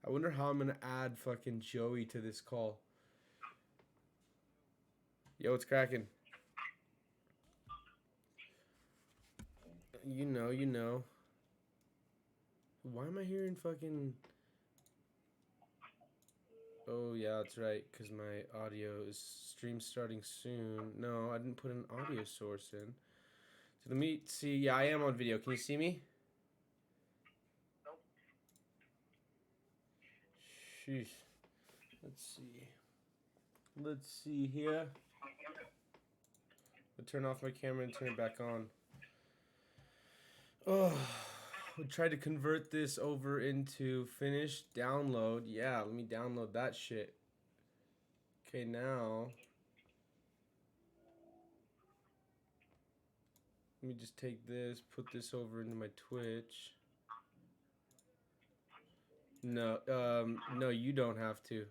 I wonder how I'm gonna add fucking Joey to this call. Yo, what's cracking? You know, you know. Why am I hearing fucking... Oh, yeah, that's right, because my audio is stream starting soon. No, I didn't put an audio source in. So let me see. Yeah, I am on video. Can you see me? Nope. Sheesh. Let's see. Let's see here. I'll turn off my camera and turn it back on. Oh, we tried to convert this over into finish, download. Yeah, let me download that shit. Okay, now let me just take this, put this over into my Twitch. No, no, you don't have to.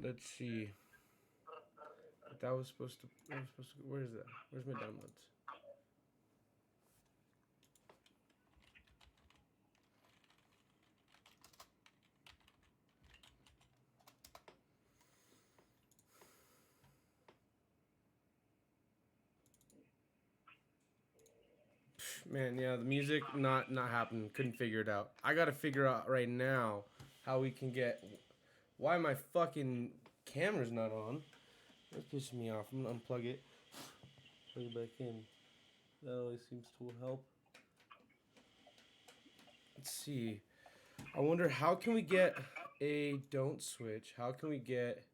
Let's see. That was supposed to. Where is that? Where's my downloads? Man, yeah, the music not happening. Couldn't figure it out. I gotta figure out right now how we can get. Why my fucking camera's not on? That's pissing me off. I'm gonna unplug it. Plug it back in. That always seems to help. Let's see. I wonder how can we get a don't switch? How can we get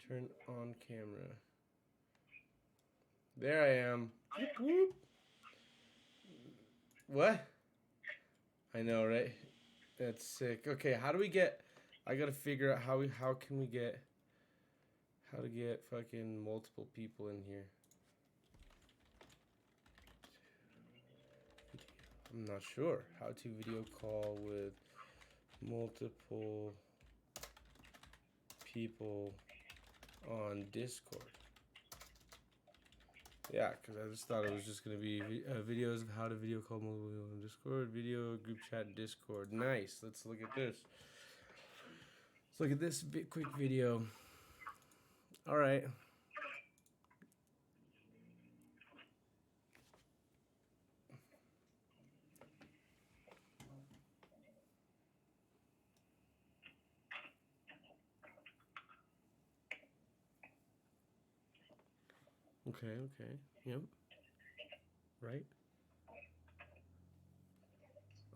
turn on camera? There I am. Whoop, whoop. What? I know, right? That's sick. Okay, how do we get? I gotta figure out how can we get how to get fucking multiple people in here. I'm not sure how to video call with multiple people on Discord. Yeah, because I just thought it was just going to be videos of how to video call multiple people on Discord, video, group chat, Discord. Nice. Let's look at this. Let's look at this quick video. All right. Okay, okay. Yep. Right?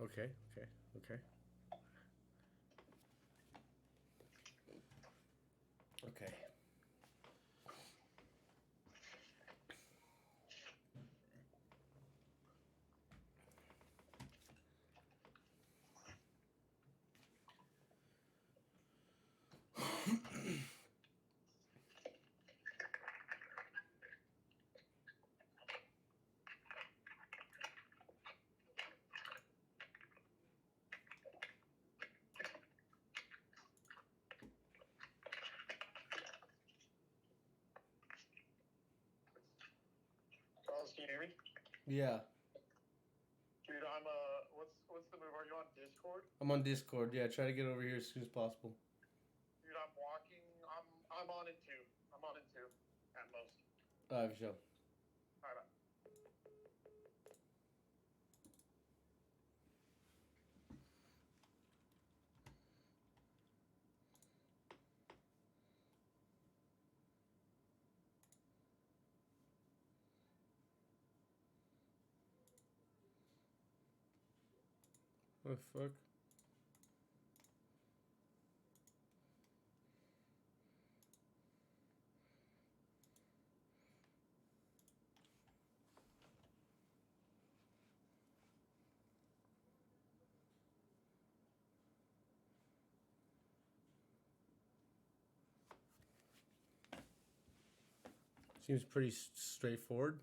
Okay, okay, okay. Okay. Carlos, can you hear me? Yeah. Dude, what's the move? Are you on Discord? I'm on Discord. Yeah, try to get over here as soon as possible. Dude, I'm walking. I'm on it too. I'm on it too, at most. For sure. All right. What the fuck? Seems pretty straightforward.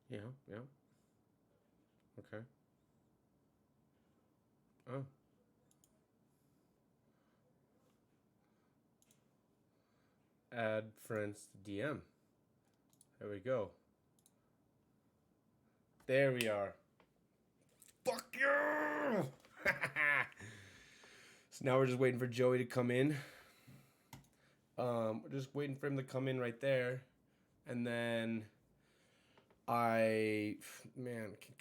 Yeah, yeah. Okay. Add friends to DM. There we go. There we are. Fuck you! So now we're just waiting for Joey to come in. We're just waiting for him to come in right there. And then can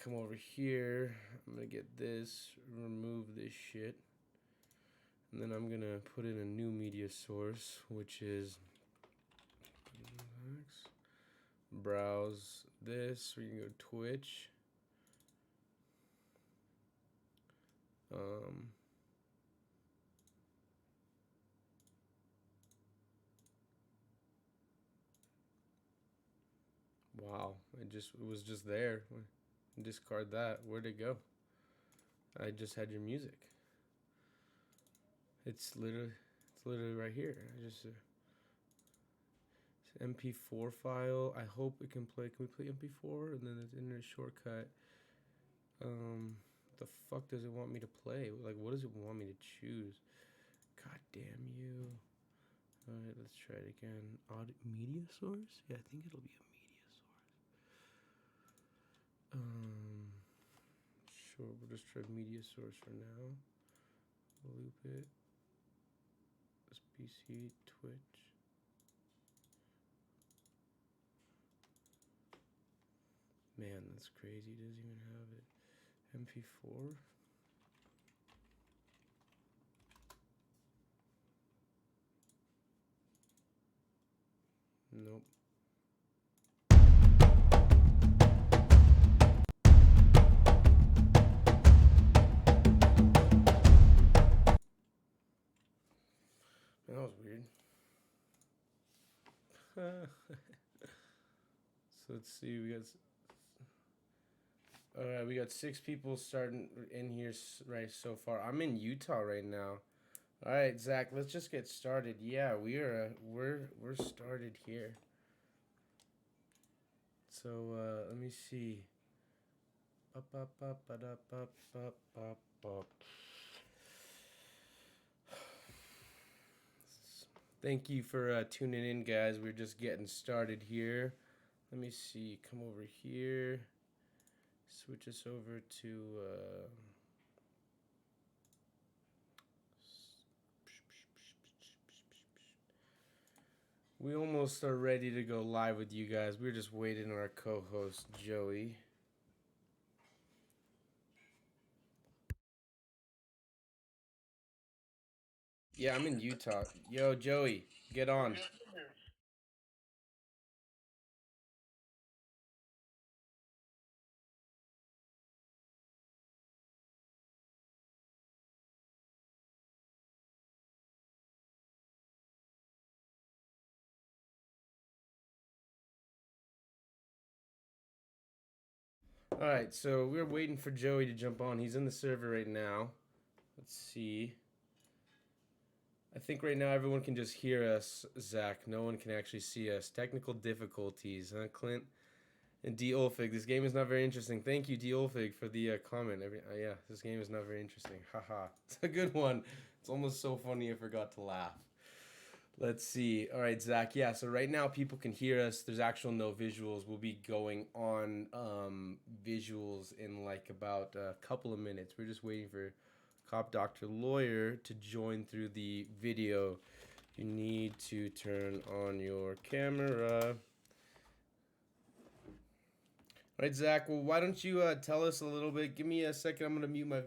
come over here. I'm going to get this, remove this shit. And then I'm going to put in a new media source, which is browse this. We can go Twitch. Wow, it was just there. Discard that. Where'd it go? I just had your music. It's literally right here. I just it's MP4 file. I hope it can play. Can we play MP4? And then it's in a shortcut. What the fuck does it want me to play? Like, what does it want me to choose? God damn you. Alright, let's try it again. Media source? Yeah, I think it'll be a media source. Sure, we'll just try media source for now. Loop it. This PC, Twitch. Man, that's crazy. It doesn't even have it. MP4? Nope. That was weird. So let's see. We got 6 people starting in here right so far. I'm in Utah right now. All right, Zach, let's just get started. Yeah, we're started here. So let me see. Thank you for tuning in, guys. We're just getting started here. Let me see. Come over here. Switch us over to. We almost are ready to go live with you guys. We're just waiting on our co-host, Joey. Yeah, I'm in Utah. Yo, Joey, get on. All right, so we're waiting for Joey to jump on. He's in the server right now. Let's see. I think right now everyone can just hear us, Zach. No one can actually see us. Technical difficulties, huh, Clint? And D. Olfig, this game is not very interesting. Thank you, D. Olfig, for the comment. Yeah, this game is not very interesting. Haha. It's a good one. It's almost so funny I forgot to laugh. Let's see. All right, Zach. Yeah, so right now people can hear us. There's actual no visuals. We'll be going on visuals in like about a couple of minutes. We're just waiting for Cop Doctor Lawyer to join through the video. You need to turn on your camera. All right, Zach. Well, why don't you tell us a little bit? Give me a second. I'm going to mute my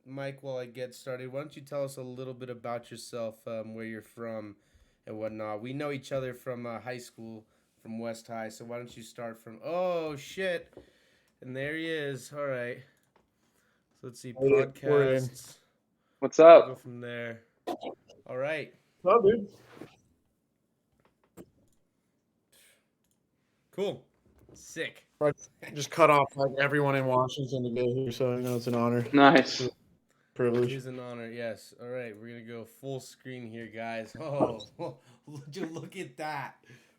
mic while I get started. Why don't you tell us a little bit about yourself, where you're from and whatnot? We know each other from high school, from West High. So why don't you start from... Oh, shit. And there he is. All right. So let's see. Podcasts. What's up? We'll go from there. All right. What's up, dude? Cool. Sick. I just cut off like everyone in Washington to get here, so I know it's an honor. Nice. Privilege. It is an honor, yes. All right, we're going to go full screen here, guys. Oh, look at that.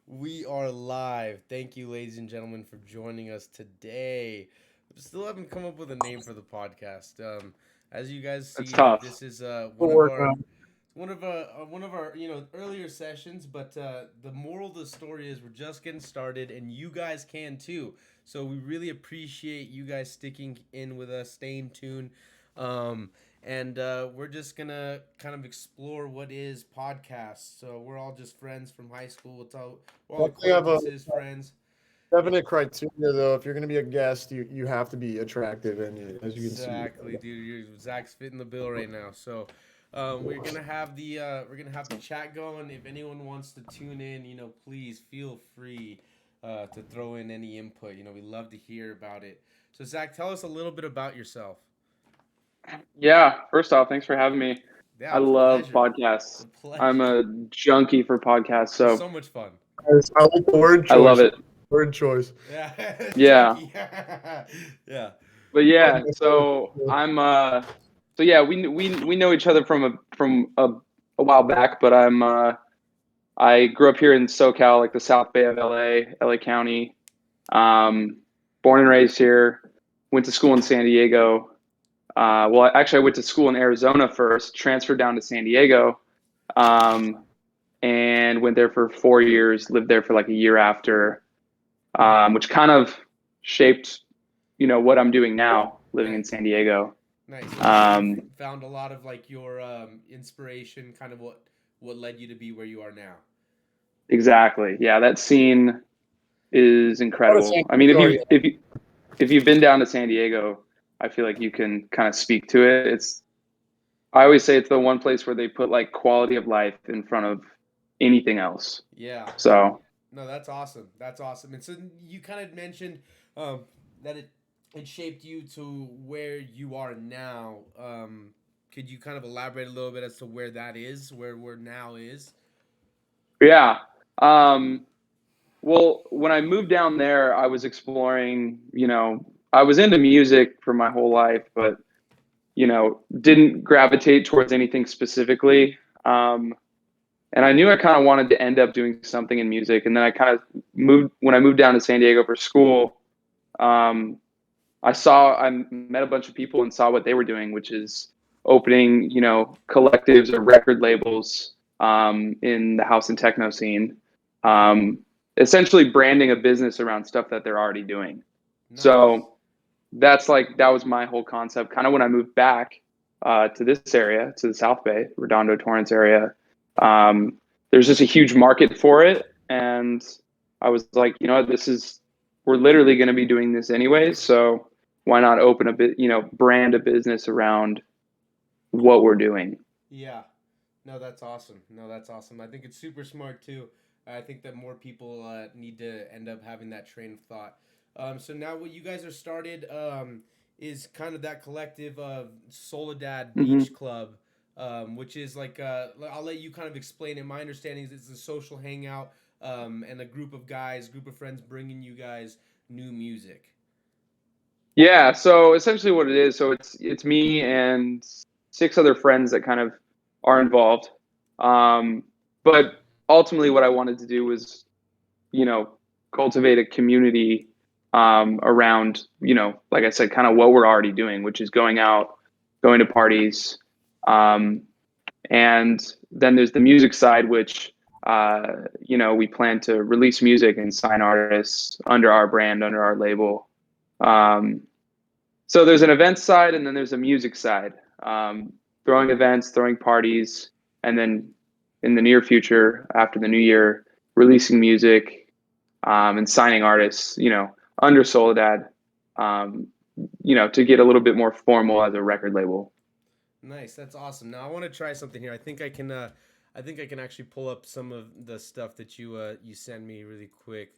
We are live. Thank you, ladies and gentlemen, for joining us today. We still haven't come up with a name for the podcast. As you guys see, It's tough. this is We'll work on one of our earlier sessions, but the moral of the story is we're just getting started, and you guys can too. So we really appreciate you guys sticking in with us, staying tuned, and we're just gonna kind of explore what is podcasts. So we're all just friends from high school. We're all Definitely have a acquaintances, friends. definite criteria though. If you're gonna be a guest, you have to be attractive, and as you can see. Exactly, dude. Zach's fitting the bill right now. So, we're gonna have the chat going. If anyone wants to tune in, please feel free to throw in any input. We love to hear about it. So, Zach, tell us a little bit about yourself. Yeah, first off, thanks for having me. I Yeah, love pleasure. podcasts. The I'm pleasure. a junkie for podcasts, They're so so much fun. I like the word I love choice. it. Word choice. Yeah, Yeah. junkie. Yeah. But yeah, so I'm so yeah, we know each other from a while back, but I grew up here in SoCal, like the South Bay of LA County. Um, Born and raised here. Went to school in San Diego. Well, actually, I went to school in Arizona first, transferred down to San Diego, um, and went there for 4 years. Lived there for like a year after, which kind of shaped, what I'm doing now, living in Nice. San Diego. Nice. And you Um, found a lot of like your inspiration, kind of what led you to be where you are now. exactly. Yeah, that scene is What a San incredible. I mean, Diego are you? if you've been down to San Diego, I feel like you can kind of speak to it. I always say it's the one place where they put like quality of life in front of anything else. Yeah. So No, that's awesome. That's awesome. And so you kind of mentioned um, that it shaped you to where you are now. Could you kind of elaborate a little bit as to where that is, where now is? yeah. Well, when I moved down there, I was exploring, I was into music for my whole life, but, didn't gravitate towards anything specifically. And I knew I kind of wanted to end up doing something in music. And then when I moved down to San Diego for school, um, I met a bunch of people and saw what they were doing, which is opening, collectives or record labels in the house and techno scene, um, essentially branding a business around stuff that they're already doing. Nice. So that was my whole concept. Kind of when I moved back to this area, to the South Bay, Redondo, Torrance area, um, there's just a huge market for it, and I was like, we're literally going to be doing this anyways, so why not open a bit, brand a business around what we're doing. Yeah. No, that's awesome. No, that's awesome. I think it's super smart too. I think that more people need to end up having that train of thought. So now what you guys are started is kind of that collective of Soledad Hmm. Beach Club, which is like I'll let you kind of explain it. My understanding is it's a social hangout and a group of guys, group of friends bringing you guys new music. Yeah, so essentially what it is, so it's me and six other friends that kind of are involved. Um, but ultimately what I wanted to do was, you know, cultivate a community around, like I said, kind of what we're already doing, which is going out, going to parties. Um, and then there's the music side, which, we plan to release music and sign artists under our brand, under our label. Um, so there's an event side and then there's a music side. Throwing events, throwing parties, and then in the near future, after the new year, releasing music and signing artists, under Soledad, to get a little bit more formal as a record label. Nice, that's awesome. Now I want to try something here. I think I can actually pull up some of the stuff that you send me really quick.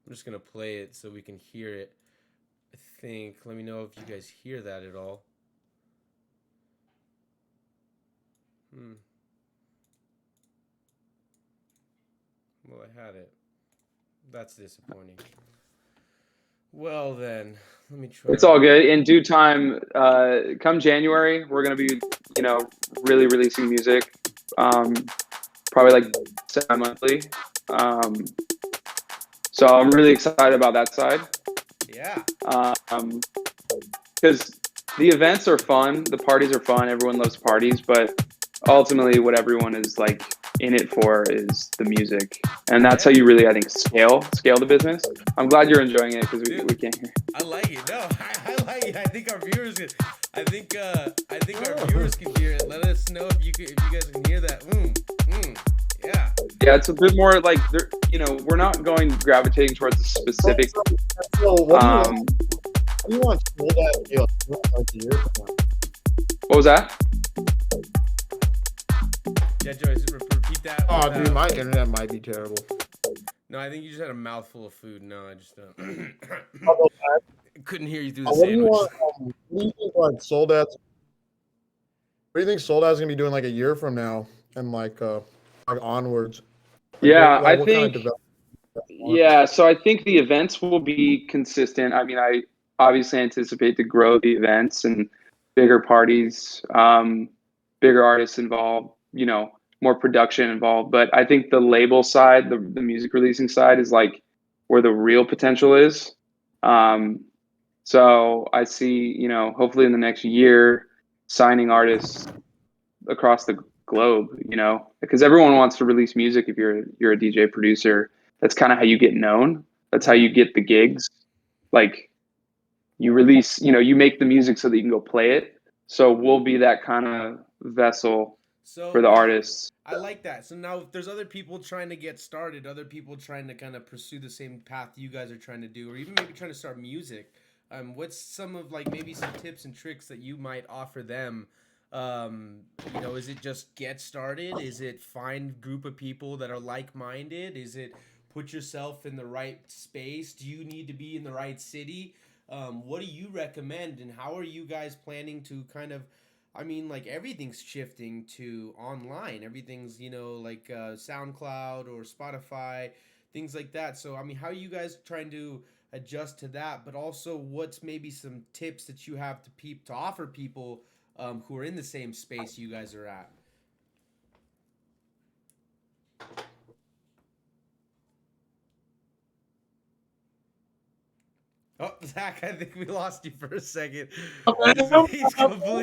I'm just gonna play it so we can hear it. I think. Let me know if you guys hear that at all. Hmm. Well, I had it. That's disappointing. Well then, let me try. It's all good. In due time, come January, we're gonna be, really releasing music, probably like semi-monthly. Um, so I'm really excited about that side. Yeah. Because the events are fun, the parties are fun, everyone loves parties, but ultimately what everyone is like in it for is the music, and that's how you really, I think, scale the business. I'm glad you're enjoying it because we can't hear. I like it. No, I like it. I think our viewers can. I think our viewers can hear it. Let us know if you guys can hear that. Yeah. Yeah, it's a bit more like there. We're not gravitating towards a specific. So what do you Um, want? What do you want Sold Out to be like a year from now? what was that? Yeah, Joyce, repeat that. Oh, dude, my internet might be terrible. No, I think you just had a mouthful of food. No, I just Although, couldn't hear you through the what do you sandwich. want? What do you think like Sold Out? What do you think Sold Out's gonna be doing like a year from now and like onwards? Like, Yeah, what I kind of think. development? Yeah, so I think the events will be consistent. I mean, I obviously anticipate to grow the events and bigger parties, bigger artists involved, more production involved. But I think the label side, the music releasing side, is like where the real potential is. Um, so I see, hopefully in the next year, signing artists across the globe, because everyone wants to release music. If you're a DJ producer, that's kind of how you get known. That's how you get the gigs. Like you release, you make the music so that you can go play it. So we'll be that kind of vessel So for the now, artists. I like that. So now, if there's other people trying to get started, other people trying to kind of pursue the same path you guys are trying to do, or even maybe trying to start music, what's some of like maybe some tips and tricks that you might offer them? Is it just get started? Is it find group of people that are like-minded? Is it put yourself in the right space? Do you need to be in the right city? What do you recommend, and how are you guys planning to kind of? I mean, like everything's shifting to online. Everything's, like SoundCloud or Spotify, things like that. So, I mean, how are you guys trying to adjust to that? But also, what's maybe some tips that you have to offer people who are in the same space you guys are at? Oh, Zach, I think we lost you for a second.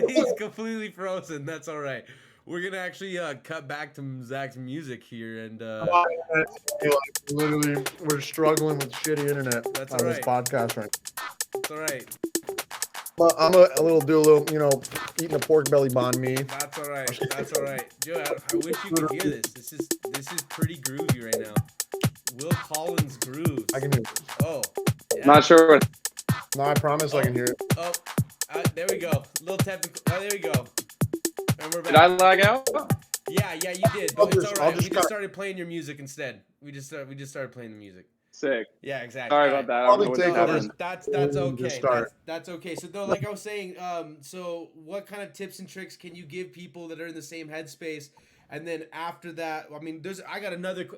He's completely frozen. That's all right. We're gonna actually cut back to Zach's music here, and Literally, we're struggling with shitty internet That's on all this right. podcast right it's all right. now. But I'm a little, eating a pork belly banh mi. That's all right. That's all right. Joe, I wish you could hear this. This is pretty groovy right now. Willcollinsgrooves. I can hear it. Oh, yeah. Not sure what. No, I promise I can hear it. Oh, there we go. Little technical. Oh, there we go. And we're back. Did I lag out? Yeah, you did. I'll But it's just- all I'll right. just We just cut- started playing your music instead. We just started playing the music. Sick. Yeah, exactly. Sorry All about right. that. I don't know what Probably just take over. happened. That's Just okay. start. That's okay. So though, like I was saying, so what kind of tips and tricks can you give people that are in the same headspace? And then after that, I mean, I got another.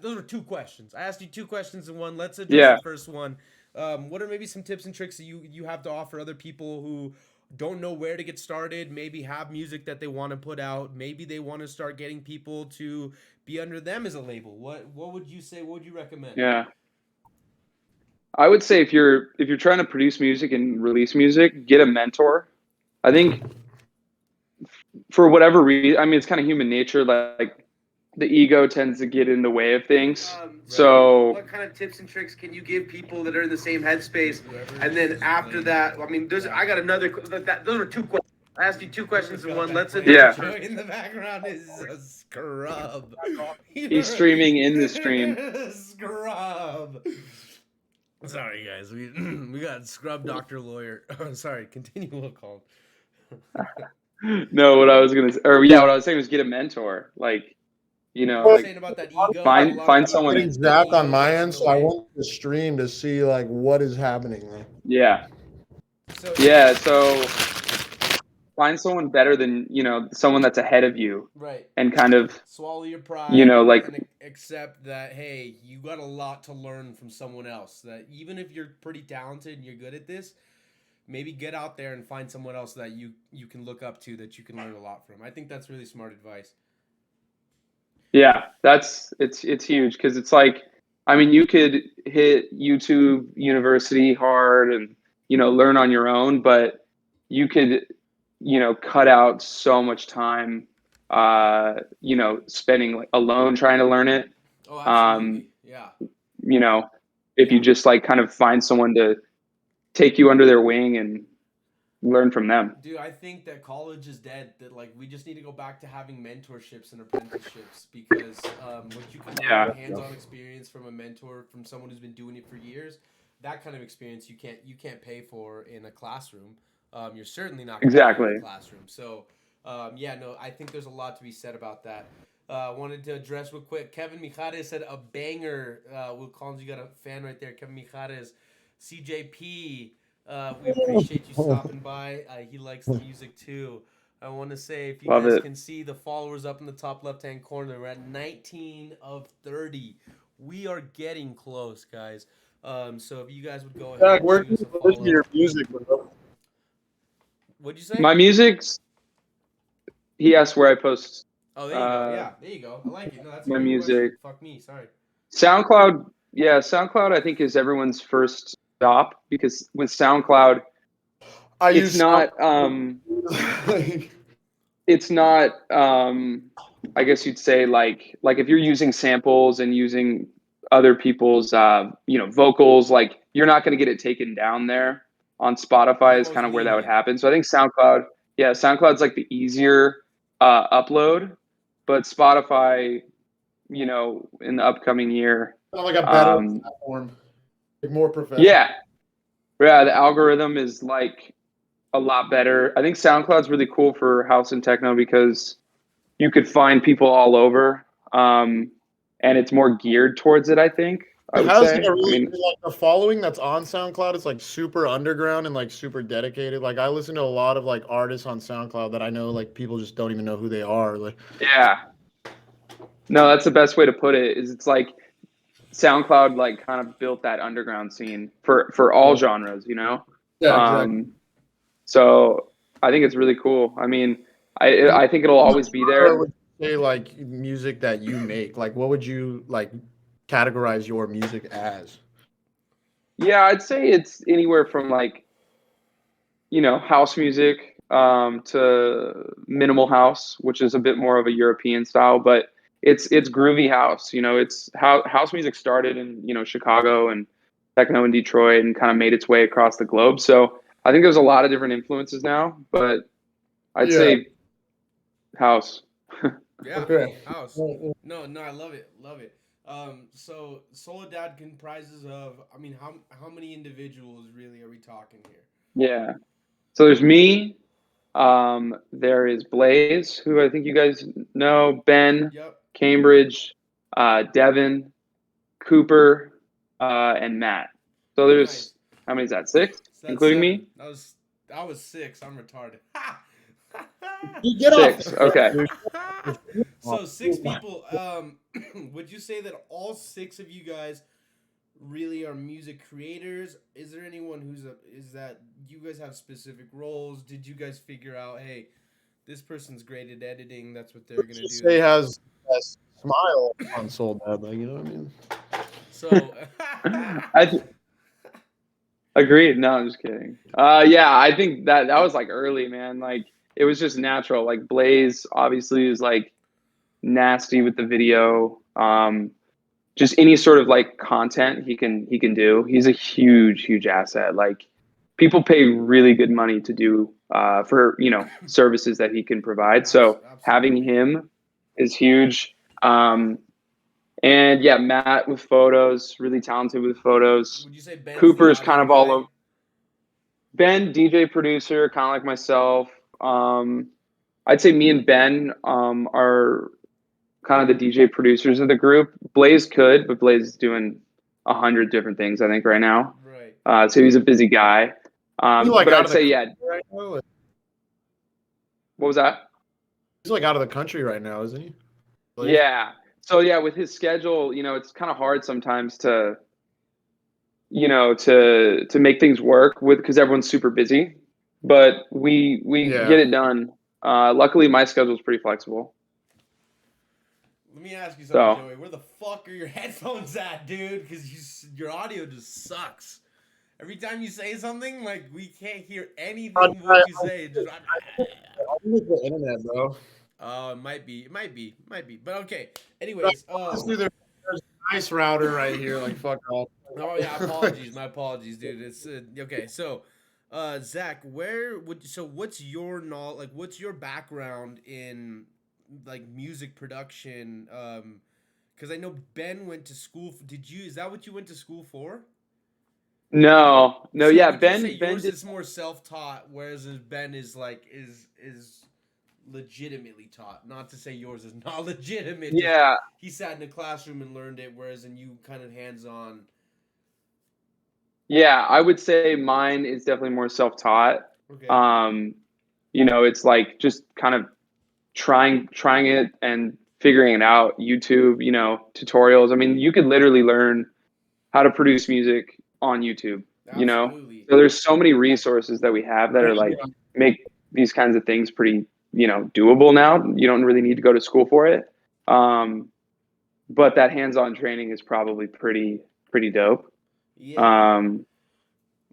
Those were two questions. I asked you two questions in one. Let's address Yeah. the first one. What are maybe some tips and tricks that you have to offer other people who don't know where to get started? Maybe have music that they want to put out. Maybe they want to start getting people to be under them as a label. What would you say? What would you recommend? Yeah. I would say if you're trying to produce music and release music, get a mentor. I think for whatever reason, I mean, it's kind of human nature. Like the ego tends to get in the way of things. So what kind of tips and tricks can you give people that are in the same headspace? And then after that, I mean, I got another. Those were two questions. I asked you two questions in one. Let's Yeah. Joey in the background is a scrub. he's streaming in the stream. Scrub. Sorry, guys. We got scrub doctor lawyer. Sorry. Continue. We'll call. No, what I was saying was get a mentor. Like, Like, saying about that ego. find someone. Getting Zach on my end, so I want the stream to see like what is happening. Yeah. So, Yeah. So find someone better than someone that's ahead of you, right. and kind of Swallow your pride. like and accept that hey, you got a lot to learn from someone else. That even if you're pretty talented and you're good at this, maybe get out there and find someone else that you can look up to, that you can learn a lot from. I think that's really smart advice. Yeah, it's huge because it's like, I mean, you could hit YouTube University hard and learn on your own, but you could cut out so much time spending like alone trying to learn it. Oh, absolutely. Yeah. If you just like kind of find someone to take you under their wing and learn from them. Dude, I think that college is dead. That like we just need to go back to having mentorships and apprenticeships because what you can learn hands-on experience from a mentor, from someone who's been doing it for years, that kind of experience you can't pay for in a classroom. You're certainly not going to pay for in a classroom. So I think there's a lot to be said about that. Wanted to address real quick. Kevin Mijares said a banger. Will Collins, you got a fan right there. Kevin Mijares, CJP. We appreciate you stopping by. He likes the music too. I want to say, if you guys can see the followers up in the top left-hand corner, we're at 19 of 30. We are getting close, guys. So if you guys would go ahead Zach, and where shoot us can a you listen to follow. your music, bro? What'd you say? My music's. He asked where I post. Oh, there you go. Yeah, there you go. I like it. No, that's a my great music. question. Fuck me. Sorry. SoundCloud. Yeah, SoundCloud. I think is everyone's first stop because with SoundCloud, it's not. It's not. I guess you'd say like if you're using samples and using other people's vocals, like you're not going to get it taken down there. On Spotify is kind of where that would happen. So I think SoundCloud's like the easier upload, but Spotify, in the upcoming year, like a better platform, like more professional. Yeah, the algorithm is like a lot better. I think SoundCloud's really cool for house and techno because you could find people all over, and it's more geared towards it, I think. I would say. Like the following that's on SoundCloud is like super underground and like super dedicated. Like I listen to a lot of like artists on SoundCloud that I know like people just don't even know who they are. Like no, that's the best way to put it. Is it's like SoundCloud like kind of built that underground scene for all genres, Yeah, exactly. So I think it's really cool. I mean, I think it'll always be there. Would you say like music that you make? Like what would you like categorize your music as? Yeah, I'd say it's anywhere from like, house music to minimal house, which is a bit more of a European style, but it's groovy house. It's how house music started in, Chicago and techno in Detroit and kind of made its way across the globe. So I think there's a lot of different influences now, but I'd say house. House. No, I love it. So Soledad comprises of, how many individuals really are we talking here? Yeah. So there's me. There is Blaze, who I think you guys know, Ben, Cambridge, Devin, Cooper, and Matt. So there's how many is that? 6, including 7. me. That was 6. I'm retarded. You get 6. Okay. So 6 people. Would you say that all 6 of you guys really are music creators? Is there anyone is that you guys have specific roles? Did you guys figure out, hey, this person's great at editing, that's what they're gonna do? Say has a smile on Soledad, like, you know what I mean? So agreed. No, I'm just kidding. Yeah, I think that was like early, man. Like it was just natural. Like Blaze obviously is like nasty with the video. Just any sort of like content he can do. He's a huge asset. Like people pay really good money to do for services that he can provide. So having him is huge. And yeah, Matt with photos, really talented with photos. Would you say Ben's Cooper's kind of all over. Ben, DJ producer, kind of like myself. I'd say me and Ben are kind of the DJ producers of the group. Blaze could, but Blaze is doing 100 different things, I think, right now. Right. So he's a busy guy. But I'd say, yeah. Right now? What was that? He's like out of the country right now, isn't he? Blaze? Yeah. So yeah, with his schedule, it's kind of hard sometimes to make things work because everyone's super busy. But we get it done. Luckily, my schedule is pretty flexible. Let me ask you something, Joey. Where the fuck are your headphones at, dude? Because your audio just sucks. Every time you say something, like we can't hear anything what you say. I think it's the internet, bro. It might be. But okay. Anyways, Honestly, there's a nice router right here. Like fuck off. oh yeah, apologies. My apologies, dude. It's okay. So, Zach, what's your what's your background in like music production? Because I know Ben went to school. Is that what you went to school for? No, no, So yeah, would you say Ben yours did. is more self-taught, whereas Ben is is legitimately taught? Not to say yours is not legitimate. Just Yeah, he sat in a classroom and learned it, whereas in you kind of hands-on. yeah, I would say mine is definitely more self-taught. Okay. Um, it's like just kind of trying it and figuring it out. YouTube, tutorials. I mean, you could literally learn how to produce music on YouTube, you know? Absolutely. So there's so many resources that we have that are like make these kinds of things pretty, doable now. You don't really need to go to school for it. But that hands-on training is probably pretty dope. Yeah. Um,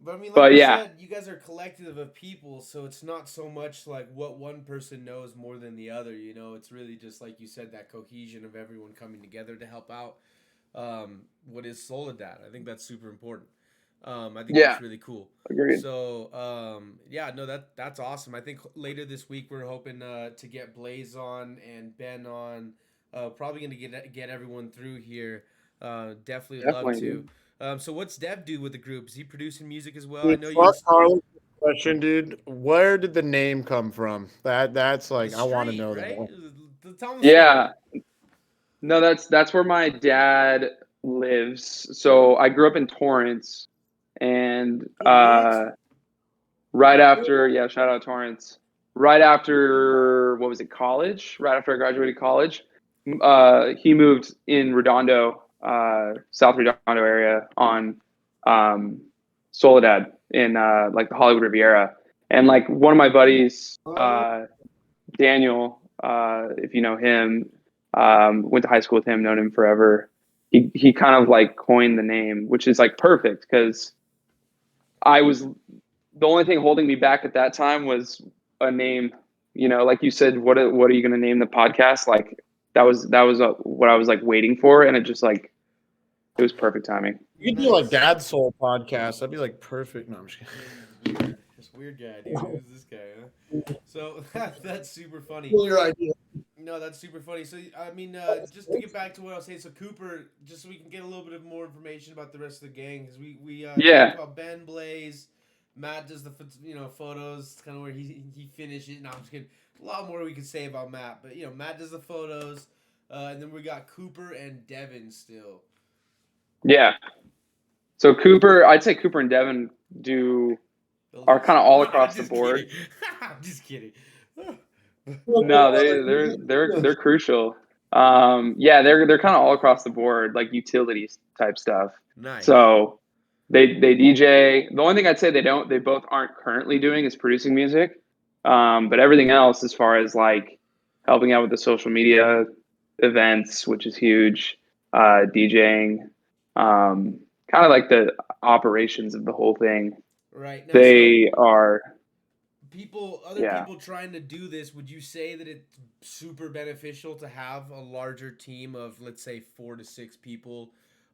But I mean, like but you yeah, said, you guys are a collective of people, so it's not so much like what one person knows more than the other. It's really just like you said, that cohesion of everyone coming together to help out. What is Soledad? I think that's super important. I think yeah, that's really cool. agreed. So yeah, no, that's awesome. I think later this week we're hoping to get Blaze on and Ben on. Probably gonna get everyone through here. Definitely would love Definitely, to. dude. So what's Dev do with the group? Is he producing music as well? I Dude, know you. fuck Carlos' question, dude. Where did the name come from? That's The like I want to street, know right? that. Tell them the story. Yeah, no, that's where my dad lives. So I grew up in Torrance, and Oh, what? right after, yeah, shout out Torrance. Right after, what was it, college? Right after I graduated college, he moved in Redondo, South Redondo area on Soledad in like the Hollywood Riviera. And like one of my buddies, Daniel, if you know him, went to high school with him, known him forever. He kind of like coined the name, which is like perfect because I was the only thing holding me back at that time was a name. Like you said, what are you going to name the podcast? Like that was what I was like waiting for, and it was perfect timing. You could do like Nice. Dad Soul podcast. That'd be like perfect. No, I'm just Weird. This weird guy, dude. Who's this guy, huh? So that's super funny. kidding. Your idea. No, that's super funny. So I mean, just to get back to what I was saying, so Cooper, just so we can get a little bit of more information about the rest of the gang, because we talked Yeah, about Ben Blaze, Matt does the photos, kind of where he finished it. No, I'm just kidding. A lot more we could say about Matt, but Matt does the photos, and then we got Cooper and Devin still. yeah. So I'd say Cooper and Devin The are least. kind of all No, I'm across the just board. kidding. I'm just kidding. No, they're crucial. Yeah, they're kind of all across the board, like utilities type stuff. Nice. So they DJ. The only thing I'd say they both aren't currently doing is producing music. But everything else, as far as like helping out with the social media events, which is huge, DJing, kind of like the operations of the whole thing. Right now, so They are, other yeah, people trying to do this, would you say that it's super beneficial to have a larger team of, let's say, 4 to 6 people,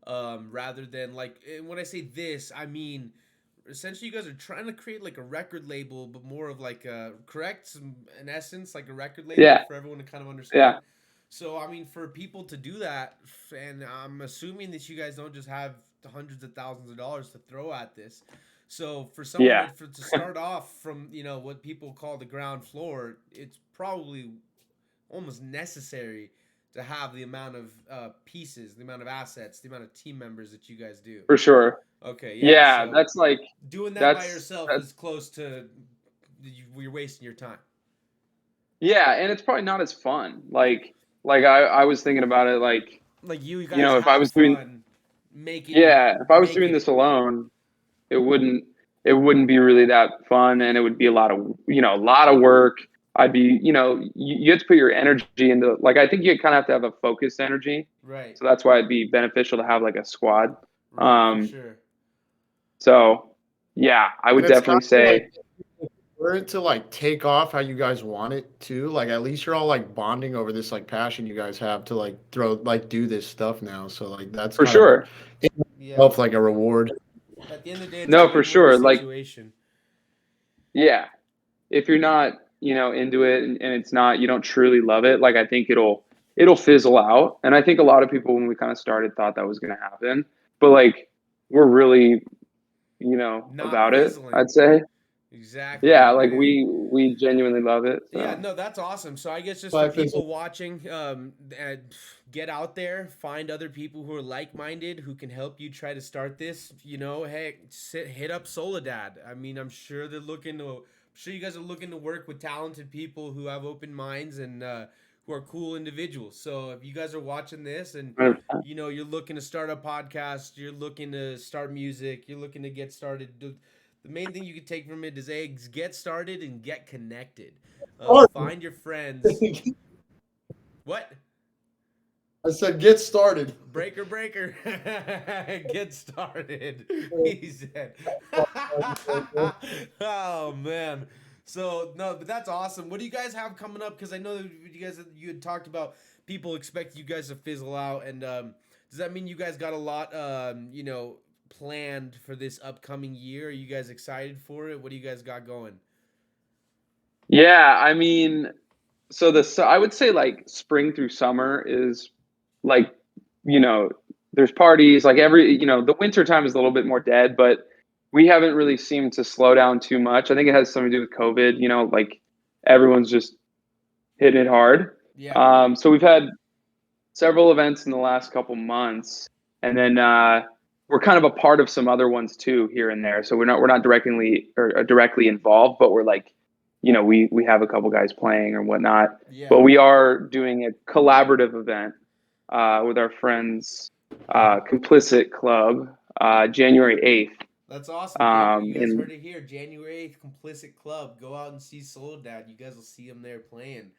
rather than like, and when I say this, I mean, essentially you guys are trying to create like a record label, but more of like a, correct, in essence, like a record label yeah, for everyone to kind of understand. yeah, So, I mean, for people to do that, and I'm assuming that you guys don't just have the hundreds of thousands of dollars to throw at this. So, for someone yeah, to start off from what people call the ground floor, it's probably almost necessary to have the amount of pieces, the amount of assets, the amount of team members that you guys do. for sure. Okay, yeah. Yeah, So that's like doing that by that's yourself that's is close to you're wasting your time. yeah, and it's probably not as fun. Like I was thinking about it, like, Like you guys if I have was doing fun if I was doing making it. this alone, it wouldn't it wouldn't be really that fun, and it would be a lot of work. I'd be, you have to put your energy into, like, I think you kind of have to have a focused energy. Right. So that's why it'd be beneficial to have like a squad. Right, for Um, sure. so yeah, I And would it's kind definitely of like say, for it to like take off how you guys want it to, like at least you're all like bonding over this like passion you guys have to like do this stuff now. So like that's For kind of sure. Yeah. like a reward. At the end of the day, it's No, a for win-win sure. Like, situation. yeah, if you're not, into it and it's not, you don't truly love it, like I think it'll fizzle out. And I think a lot of people when we kind of started thought that was going to happen, but like we're really, Not about it, fizzling. I'd say. Exactly. Yeah, like Man. we genuinely love it. So. Yeah, no, that's awesome. So I guess just for Life is people watching, get out there, find other people who are like-minded who can help you try to start this. Hey, hit up Soledad. I mean, I'm sure you guys are looking to work with talented people who have open minds and who are cool individuals. So if you guys are watching this and you're looking to start a podcast, you're looking to start music, you're looking to get started. The main thing you can take from it is eggs. Get started and get connected. Find your friends. What? I said get started. Breaker. Get started. He said. Oh man. So no, but that's awesome. What do you guys have coming up? Because I know that you had talked about people expect you guys to fizzle out, and does that mean you guys got a lot planned for this upcoming year? Are you guys excited for it? What do you guys got going? Yeah, I mean, so I would say like spring through summer is like, there's parties like the winter time is a little bit more dead, but we haven't really seemed to slow down too much. I think it has something to do with COVID, like everyone's just hitting it hard. Yeah. So we've had several events in the last couple months, and then we're kind of a part of some other ones too here and there. So we're not directly involved, but we're like, we have a couple guys playing or whatnot. Yeah. But we are doing a collaborative event with our friends, Complicit Club, January 8th. That's awesome. You guys in heard it here. January 8th, Complicit Club. Go out and see Soledad. You guys will see him there playing.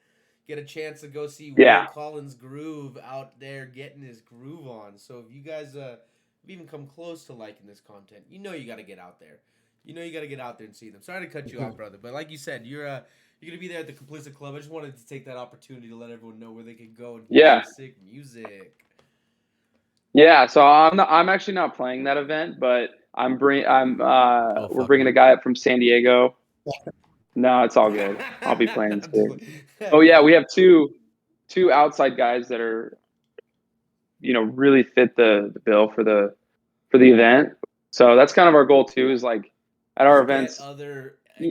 Get a chance to go see Willcollinsgrooves out there getting his groove on. So if you guys have even come close to liking this content, you got to get out there. You got to get out there and see them. Sorry to cut you off, brother, but like you said, you're gonna be there at the Complicit Club. I just wanted to take that opportunity to let everyone know where they could go and hear some sick music. Yeah, so I'm actually not playing that event, but we're bringing a guy up from San Diego. No, it's all good. I'll be playing too. Oh yeah, we have two outside guys that are, really fit the bill for the event. So that's kind of our goal too. Is like at our events,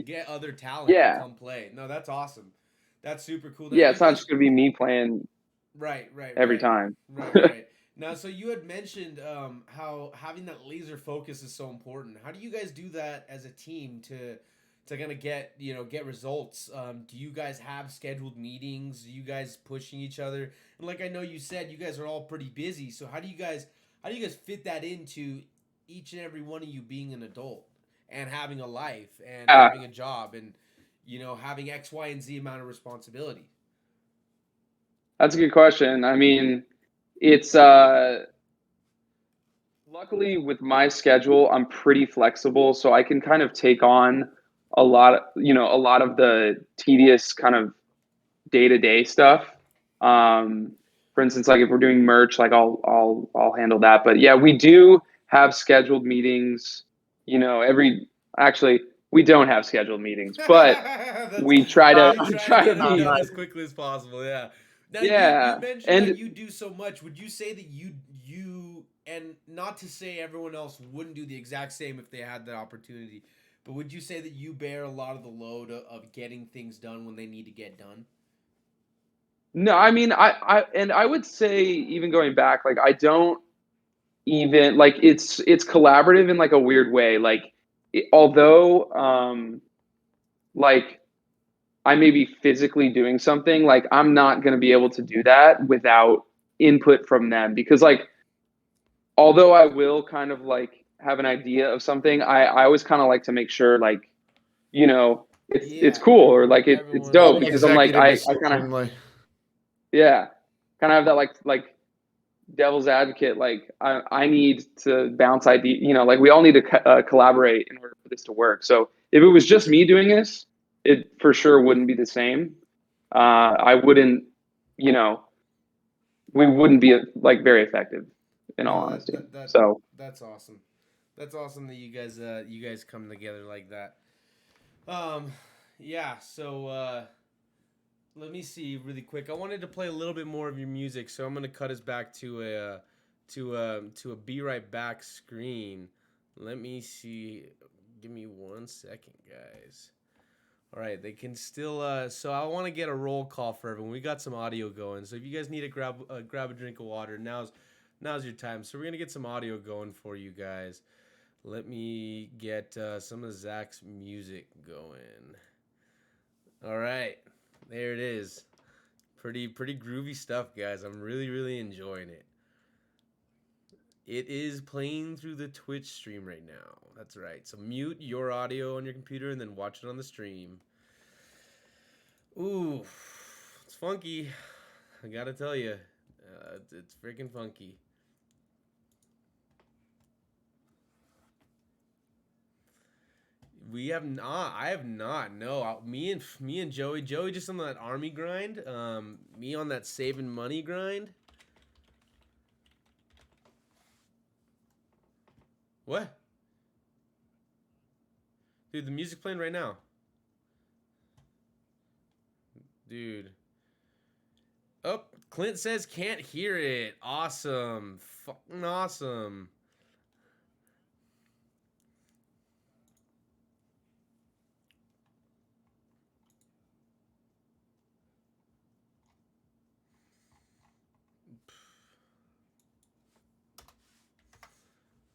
get other talent to come play. No, that's awesome. That's super cool. Yeah, it's not just gonna be me playing. Right. Every time. Right. Now, so you had mentioned how having that laser focus is so important. How do you guys do that as a team to kind of get results? Do you guys have scheduled meetings? Are you guys pushing each other? And like I know you said, you guys are all pretty busy. So how do you guys fit that into each and every one of you being an adult and having a life and having a job and having X, Y, and Z amount of responsibility? That's a good question. I mean, it's luckily with my schedule, I'm pretty flexible, so I can kind of take on a lot of the tedious kind of day-to-day stuff. For instance, like if we're doing merch, like I'll handle that. But yeah, we do have scheduled meetings. Actually, we don't have scheduled meetings, but we try to get be done as quickly as possible. Yeah. Now yeah. You mentioned that you do so much. Would you say that you and not to say everyone else wouldn't do the exact same if they had the opportunity, but would you say that you bear a lot of the load of getting things done when they need to get done? No, I mean, I would say even going back, like I don't even like it's collaborative in like a weird way. Like although like I may be physically doing something, like I'm not going to be able to do that without input from them because like although I will kind of like have an idea of something, I always kind of like to make sure like it's cool or like it's dope because I'm like I kind of yeah, kind of have that like devil's advocate. Like I need to bounce idea. Like we all need to collaborate in order for this to work. So if it was just me doing this, it for sure wouldn't be the same. I wouldn't, you know, we wouldn't be like very effective, in all honesty. So that's awesome. That's awesome that you guys come together like that. Yeah. So let me see really quick. I wanted to play a little bit more of your music, so I'm gonna cut us back to a be right back screen. Let me see. Give me 1 second, guys. All right, they can still. So I want to get a roll call for everyone. We got some audio going, so if you guys need to grab a drink of water, now's your time. So we're gonna get some audio going for you guys. Let me get some of Zach's music going. All right, there it is. Pretty groovy stuff, guys. I'm really enjoying it. It is playing through the Twitch stream right now. That's right. So mute your audio on your computer and then watch it on the stream. Ooh, it's funky. I gotta tell you, it's freaking funky. We have not. I have not. No, me and Joey just on that army grind. Me on that saving money grind. What? Dude, the music playing right now. Dude. Oh, Clint says can't hear it. Awesome. Fucking awesome.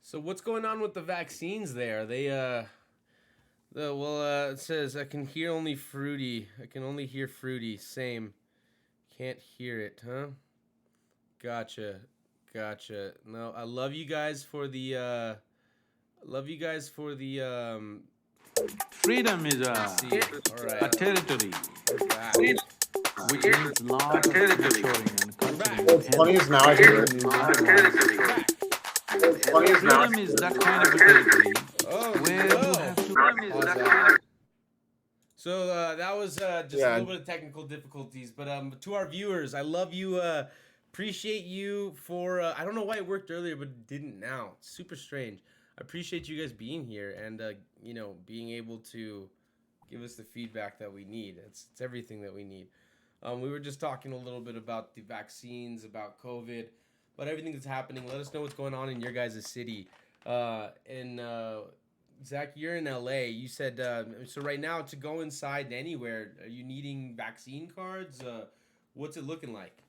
So what's going on with the vaccines there? They it says I can hear only fruity. I can only hear fruity. Same. Can't hear it, huh? Gotcha. No, I love you guys for the Freedom is a territory which needs long maturing and culturing. What's funny is now I hear it. Freedom is that kind of a territory where you have to. So that was just a little bit of technical difficulties, but to our viewers, I love you. Appreciate you for. I don't know why it worked earlier, but it didn't now. It's super strange. I appreciate you guys being here and being able to give us the feedback that we need. It's everything that we need. We were just talking a little bit about the vaccines, about COVID, about everything that's happening. Let us know what's going on in your guys' city. Zach, you're in LA. You said so right now to go inside anywhere. Are you needing vaccine cards? What's it looking like?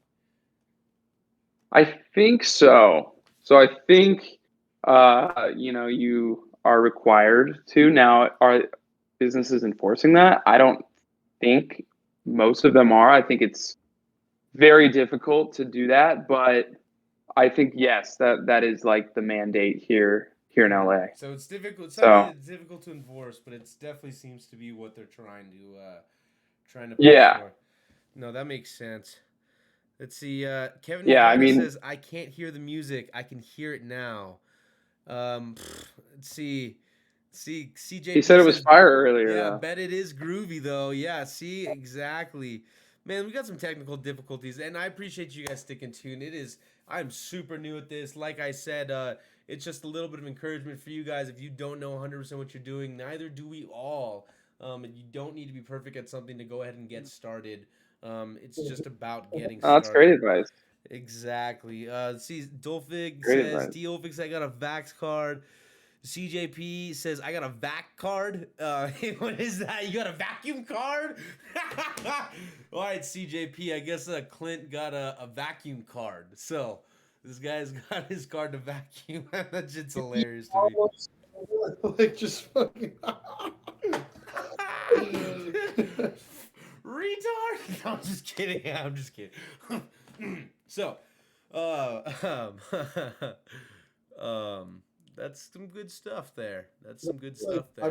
I think so. So I think you are required to. Now, are businesses enforcing that? I don't think most of them are. I think it's very difficult to do that, but I think yes, that is like the mandate here in LA. So it's difficult. It's it's difficult to enforce, but it definitely seems to be what they're trying to push for. No, that makes sense. Let's see. Kevin says I can't hear the music. I can hear it now. Let's see. CJ. He said it was fire earlier. Yeah, I bet it is groovy though. Yeah, see, exactly. Man, we got some technical difficulties, and I appreciate you guys sticking tuned. I'm super new at this. Like I said, it's just a little bit of encouragement for you guys. If you don't know 100% what you're doing, neither do we all. And you don't need to be perfect at something to go ahead and get started. It's just about getting started. That's great advice. Exactly. See, Dolphig Great says, D-Olphix, I got a Vax card. CJP says, I got a vac card. What is that? You got a vacuum card? All right, CJP, I guess Clint got a vacuum card. So this guy's got his card to vacuum. That shit's hilarious to me. Like, just fucking. Retard? No, I'm just kidding. So, that's some good stuff there. I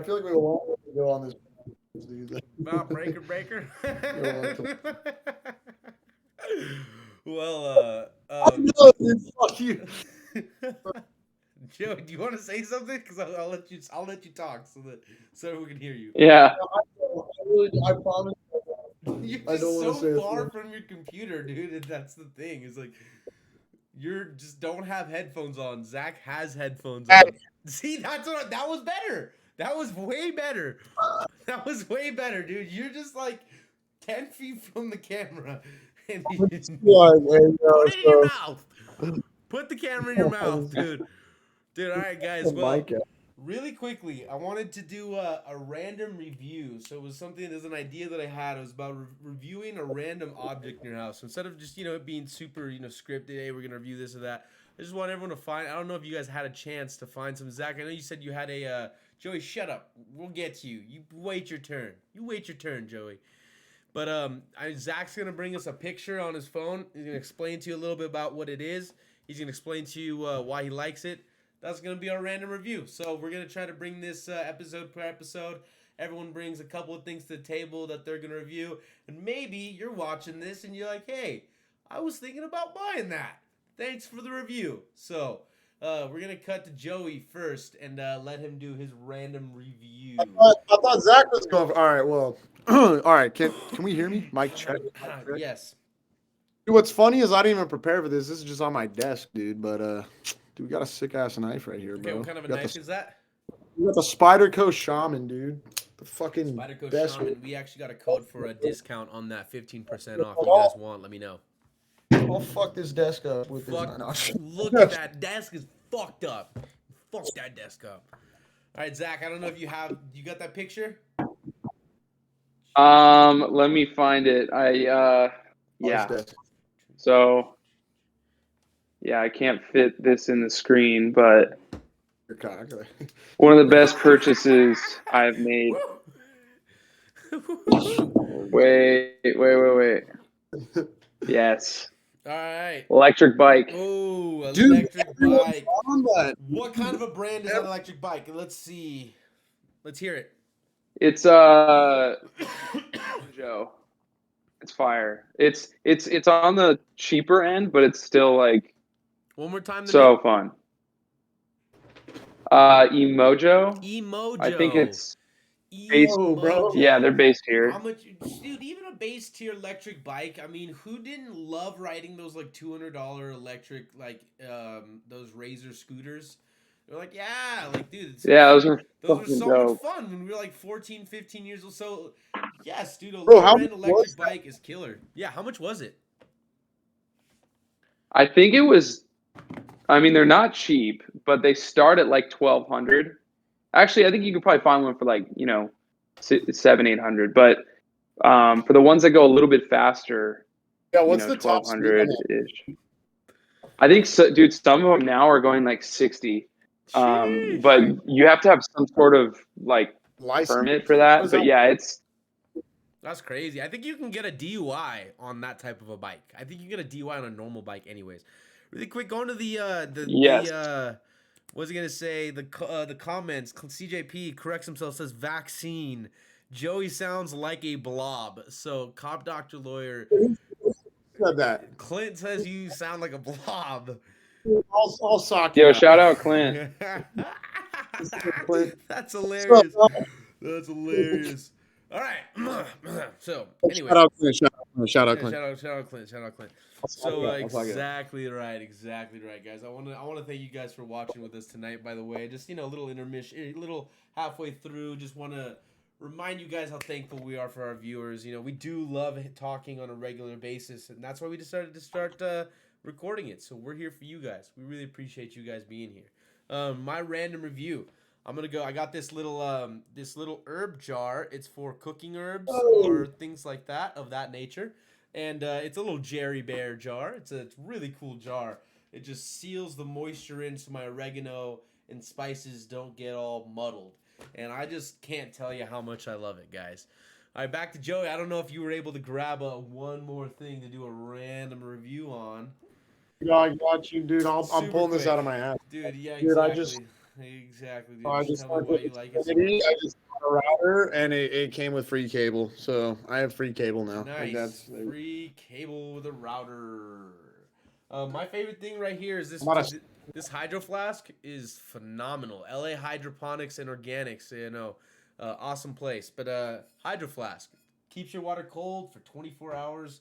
feel like we want to go on this. About breaker. Well, no, dude, fuck you. Joe, do you want to say something? Because I'll let you talk so we can hear you. Yeah. I promise. You're I just don't wanna so say it. far from your computer, dude. And that's the thing. Is like you're just don't have headphones on. Zach has headphones on. See, that was better. That was way better. That was way better, dude. You're just like 10 feet from the camera. And you put it in your mouth. Put the camera in your mouth, dude. Dude, all right, guys. Well, really quickly, I wanted to do a random review. So it was something, there's an idea that I had. It was about reviewing a random object in your house. So instead of just, it being super, scripted, hey, we're going to review this or that. I just want everyone to find, I don't know if you guys had a chance to find some. Zach, I know you said you had a, Joey, shut up. We'll get to you. You wait your turn. You wait your turn, Joey. But Zach's going to bring us a picture on his phone. He's going to explain to you a little bit about what it is. He's going to explain to you why he likes it. That's going to be our random review. So we're going to try to bring this episode per episode. Everyone brings a couple of things to the table that they're going to review. And maybe you're watching this and you're like, hey, I was thinking about buying that. Thanks for the review. So we're going to cut to Joey first and let him do his random review. I thought Zach was going. All right, well, all right. Can we hear me? Mic check. Yes. Dude, what's funny is I didn't even prepare for this. This is just on my desk, dude. But dude, we got a sick ass knife right here, bro. Okay, what kind of a knife is that? We got the Spyderco Shaman, dude. The fucking Spyderco best. Shaman. We actually got a code for a discount on that 15% off. You guys want? Let me know. I'll fuck this desk up with this. Look at that desk is fucked up. Fuck that desk up. All right, Zach. I don't know if you got that picture. Let me find it. Yeah. So, yeah, I can't fit this in the screen, but one of the best purchases I've made. Wait. Yes. All right. Electric bike. Oh, electric bike. What kind of a brand is that electric bike? Let's see. Let's hear it. It's Joe. It's fire. It's on the cheaper end, but it's still like one more time. So fun. Emojo. I think it's based, bro. Yeah, they're based here. How much, dude? Even a base tier electric bike. I mean, who didn't love riding those like $200 electric those Razor scooters? They're like, yeah, like dude. Those were so dope. much fun when we were like 14, 15 years old. So, yes, dude, a low-end electric bike is killer. Yeah, how much was it? I think it was. I mean, they're not cheap, but they start at like $1,200. Actually, I think you could probably find one for like $700-800. But for the ones that go a little bit faster, what's the top $1,200-ish. I think so, dude. Some of them now are going like 60. But you have to have some sort of like permit for that. But yeah, that's crazy. I think you can get a DUI on that type of a bike. I think you can get a DUI on a normal bike anyways. Really quick, going to the what was he gonna say? The comments. CJP corrects himself, says vaccine. Joey sounds like a blob. So cop, doctor, lawyer. Said that. Clint says you sound like a blob. I'll sock you. Yo, shout out Clint. That's hilarious. That's hilarious. All right. So anyway, shout out Clint. Shout out Clint. So exactly right, guys. I want to thank you guys for watching with us tonight. By the way, just a little intermission, a little halfway through. Just want to remind you guys how thankful we are for our viewers. We do love talking on a regular basis, and that's why we decided to start recording it. So we're here for you guys. We really appreciate you guys being here. My random review. I'm gonna go. I got this little herb jar. It's for cooking herbs or things like that of that nature, and it's a little Jerry Bear jar. It's a really cool jar. It just seals the moisture in so my oregano and spices don't get all muddled. And I just can't tell you how much I love it, guys. All right, back to Joey. I don't know if you were able to grab one more thing to do a random review on. Yeah, I got you, dude. I'm pulling this out of my ass. Dude, yeah, exactly. Dude, Exactly, dude. I just got a router, and it came with free cable, so I have free cable now. Nice, free cable with a router. My favorite thing right here is this hydro flask is phenomenal. LA Hydroponics and Organics, Awesome place. But Hydro Flask keeps your water cold for 24 hours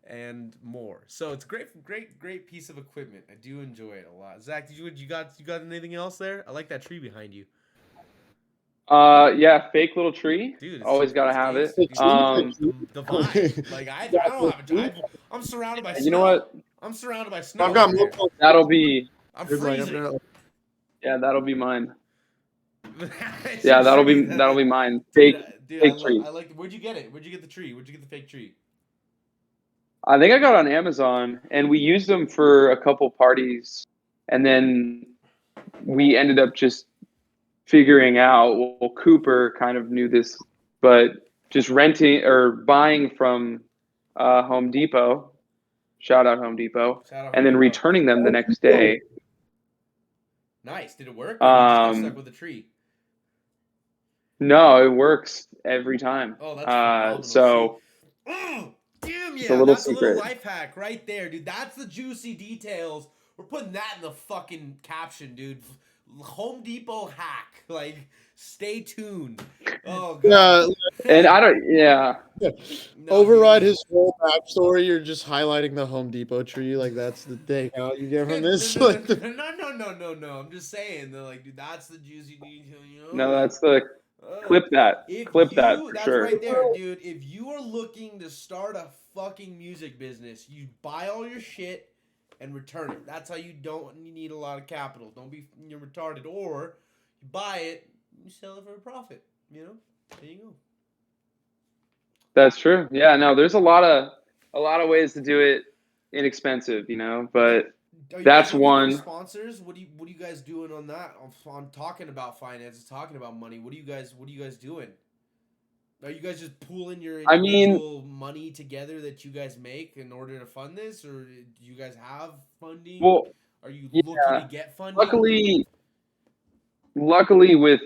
and more. So it's great piece of equipment. I do enjoy it a lot. Zach, you got anything else there? I like that tree behind you. Yeah, fake little tree. Dude, Always gotta have it. gangster, dude. The vibe. Like I don't have a time. I'm surrounded by snow. You know what? I'm surrounded by snow. I've got over here. multiple. That'll be I'm Like, freezing. that'll be mine. It's Yeah, just that'll funny be mine. Dude, Fake I tree. like. Where'd you get it? Where'd you get the tree? Where'd you get the fake tree? I think I got it on Amazon, and we used them for a couple parties, and then we ended up just figuring out. Well, Cooper kind of knew this, but just renting or buying from Home Depot. Shout out Home Depot, Shout out and Home then Depot. returning them the next day. Nice. Did it work? Or you just got stuck with the tree? No, it works every time. Oh, that's phenomenal. So Oh, damn it's yeah, a little that's a secret. little life hack right there, dude. That's the juicy details. We're putting that in the fucking caption, dude. Home Depot hack. Like, stay tuned. Oh god. And I don't. Yeah. No, Override dude. his whole backstory. You're just highlighting the Home Depot tree. Like that's the takeout you get from this. No, Like, no. I'm just saying that, like, dude, that's the juicy detail. You know? No, that's the clip that. Clip that for That's sure. right there, dude. If you are looking to start a fucking music business, you buy all your shit and return it. That's how you need a lot of capital. Don't be you're retarded. Or you buy it, you sell it for a profit. You know, there you go. That's true. Yeah. No, there's a lot of ways to do it inexpensive. But Are you that's guys looking one. for sponsors? What are you guys doing on that? On talking about finances, talking about money. What are you guys doing? Are you guys just pooling your I mean- individual money together that you guys make in order to fund this, or do you guys have funding? Well, Are you yeah. looking to get funding? Luckily, with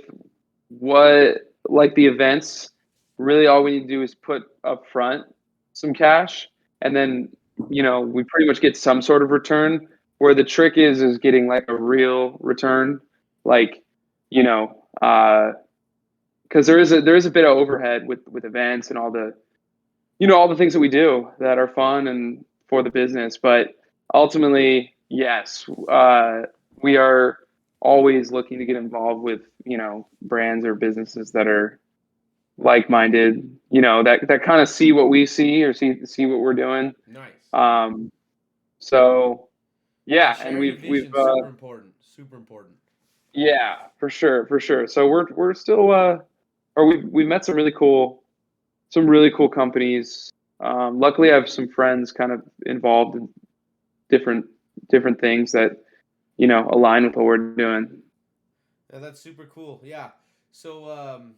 what like the events, really all we need to do is put up front some cash, and then we pretty much get some sort of return. Where the trick is getting like a real return, like because there is a bit of overhead with events and all the all the things that we do that are fun and for the business. But ultimately, yes, we are always looking to get involved with brands or businesses that are like-minded, that kind of see what we see or see what we're doing. Nice. So yeah, and sharing we've the vision, super important. Yeah, for sure. So we're still or we met some really cool companies. Luckily, I have some friends kind of involved in different things that align with what we're doing. Yeah, that's super cool. Yeah. So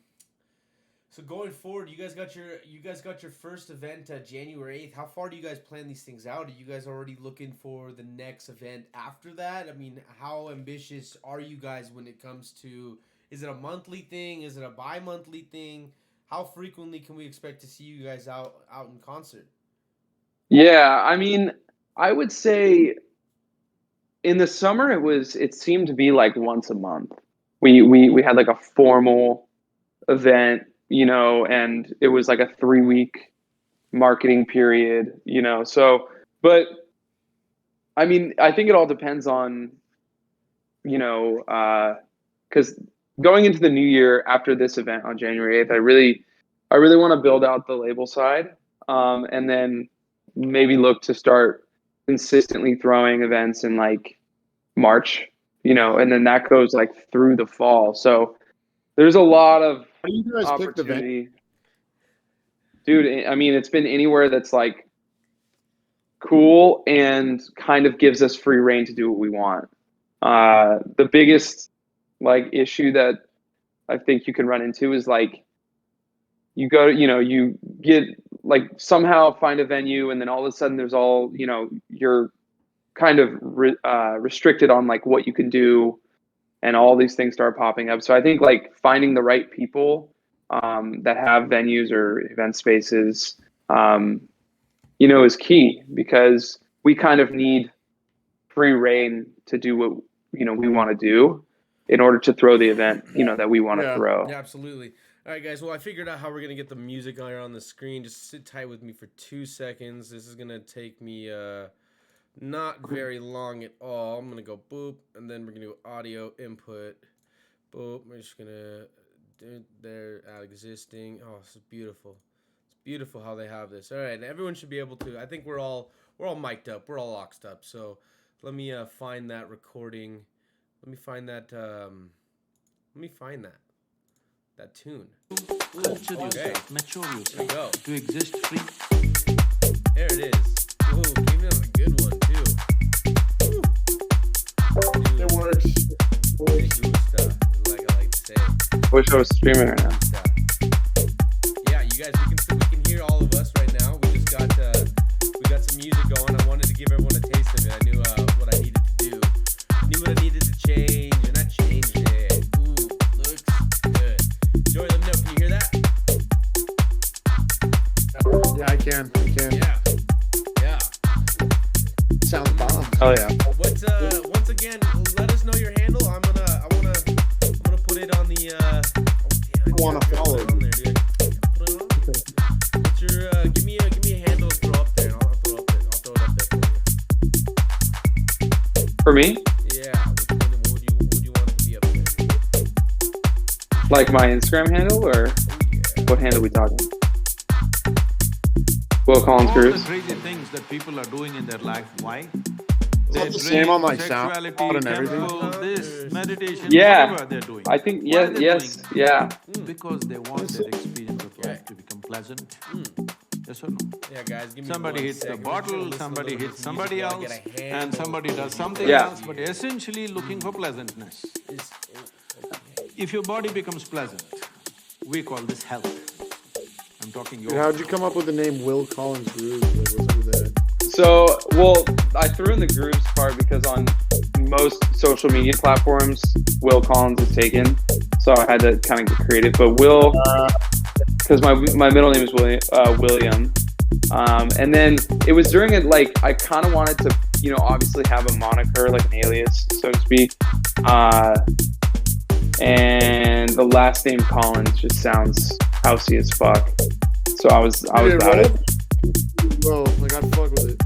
so going forward, you guys got your first event January 8th. How far do you guys plan these things out? Are you guys already looking for the next event after that? I mean, how ambitious are you guys when it comes to, is it a monthly thing? Is it a bi-monthly thing? How frequently can we expect to see you guys out in concert? Yeah, I mean, I would say in the summer it seemed to be like once a month. We had like a formal event, and it was like a 3-week marketing period, So, but I mean, I think it all depends on, because going into the new year after this event on January 8th, I really want to build out the label side, and then maybe look to start consistently throwing events in like March, and then that goes like through the fall. So there's a lot of how do you guys pick the venue? opportunity. Dude, I mean, it's been anywhere that's like cool and kind of gives us free reign to do what we want. The biggest like issue that I think you can run into is like you go, you get like somehow find a venue, and then all of a sudden there's all, you're kind of restricted on like what you can do, and all these things start popping up. So I think like finding the right people that have venues or event spaces, is key, because we kind of need free reign to do what we want to do in order to throw the event that we want to throw. Yeah, absolutely. All right, guys. Well, I figured out how we're gonna get the music on the screen. Just sit tight with me for 2 seconds. This is gonna take me not very long at all. I'm gonna go boop, and then we're gonna do audio input. Boop. We're just gonna do there add existing. Oh, this is beautiful. It's beautiful how they have this. All right, everyone should be able to. I think we're all mic'd up. We're all locked up. So let me find that recording. Let me find that. That tune. Culture Okay. yourself, mature There we yourself go. to exist free. There it is. Ooh, came in on a good one too. Woo. Dude, It works. gusta, like I like to say. Wish I was streaming right now. Gusta. Yeah, you guys, we can hear all of us right now. We just got some music going. I wanted to give everyone a taste of it. I knew what I needed to do. I knew what I needed to change, and I changed it. Ooh, looks good. Joey, let me know. Can you hear that? Yeah, I can. Yeah. Yeah. Sounds bomb. Oh yeah. Once again, let us know your handle. I wanna put it on the. I wanna follow it on there, dude. Put it on. What's your give me a handle to throw up there, and I'll throw it up there for For me, you. Yeah. What would you want to be up there? like my Instagram handle, or Oh, yeah. what handle we talking? All the Willcollinsgrooves. crazy things that people are doing in their life. Why? Is that the same on like sexuality, SoundCloud and everything? temple, this, meditation, Yeah. whatever they're doing. I think Why are they yes, doing yeah. Because they want their experience of life to become pleasant. Yes or no? Yeah, guys, give me Somebody one hits the second. We're just gonna bottle, listen to a somebody little hits bit of somebody music while I else, get a and handle somebody of does what something you Yeah. else, but essentially looking for pleasantness. is- If your body becomes pleasant, we call this health. I'm talking Dude, yoga. how'd you come up with the name Willcollinsgrooves? What's up with that? So, well, I threw in the grooves part because on most social media platforms, Will Collins is taken. So I had to kind of get creative. But Will, because my middle name is William. And then it was during it, like, I kind of wanted to, obviously have a moniker, like an alias, so to speak. And the last name Collins just sounds housey as fuck. So I was about it. Whoa, like I'd fuck with it.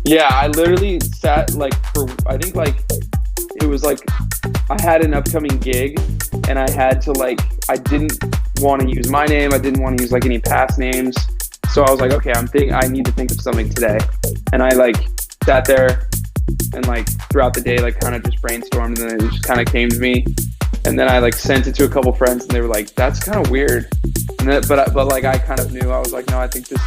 Yeah, I literally sat like for I think like it was like I had an upcoming gig and I had to like I didn't want to use my name, I didn't want to use like any past names. So I was like, okay, I need to think of something today. And I like sat there and like throughout the day like kind of just brainstormed, and then it just kind of came to me. And then I like sent it to a couple friends and they were like, that's kind of weird. And then, but like I kind of knew. I was like, no, I think this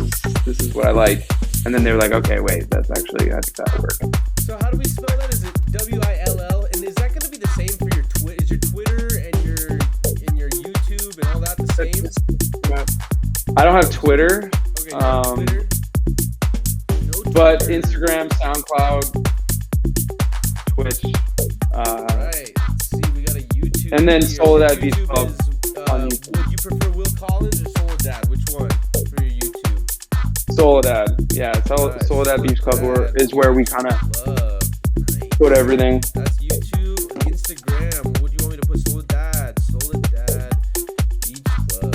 is what I like. And then they were like, okay, wait, that's actually, I think that'll work. So how do we spell that? Is it WILL? And is that going to be the same for your Twitter? Is your Twitter and your YouTube and all that the same? I don't have Twitter, Okay, no Twitter. No but Twitter. Instagram, SoundCloud, Twitch. Right. See, we got a YouTube. And then here. Soledad Beach YouTube Club is, on would YouTube. you prefer Will Collins or Soledad? Which one for your YouTube? Soledad, yeah, Right, Soledad Beach Club Soledad. is where we kind of Love. Nice. put everything. That's YouTube, Instagram. What would you want me to put? Soledad Beach Club.